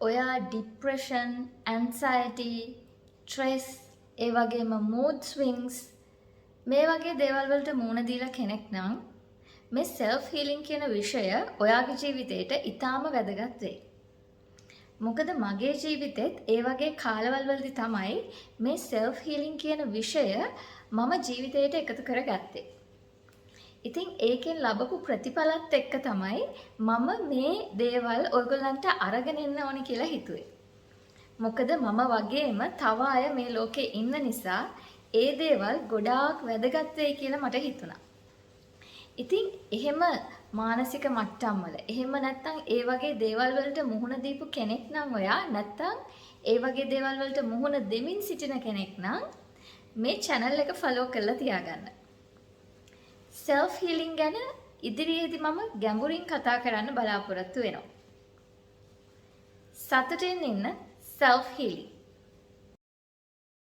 ඔයා depression, anxiety, stress, ඒ වගේම mood ස්විංග්ස් මේ වගේ දේවල් වලට මුහුණ දීලා කෙනෙක් නම් මේ self healing කියන විෂය ඔයාගේ ජීවිතේට ඊටාම වැදගත් වෙයි. මොකද මගේ ජීවිතෙත් ඒ වගේ කාලවල වලදී තමයි මේ self healing කියන විෂය මම ජීවිතයට එකතු කරගත්තේ. ඉතින් ඒකෙන් ලැබපු ප්‍රතිඵලත් එක්ක තමයි මම මේ දේවල් ඔයගොල්ලන්ට අරගෙන එන්න ඕනේ කියලා හිතුවේ. මොකද මම වගේම තව අය මේ ලෝකේ ඉන්න නිසා ඒ දේවල් ගොඩාක් වැදගත් වෙයි කියලා මට හිතුණා. ඉතින් එහෙම මානසික මට්ටම් වල එහෙම නැත්නම් ඒ වගේ දේවල් වලට මුහුණ දීපු කෙනෙක් නම් ඔයා නැත්නම් ඒ වගේ දේවල් වලට මුහුණ දෙමින් සිටින කෙනෙක් නම් මේ channel එක follow කරලා තියාගන්න. self healing ගැන ඉදිරියේදී මම ගැඹුරින් කතා කරන්න බලාපොරොත්තු වෙනවා. සතුටින් ඉන්න self healing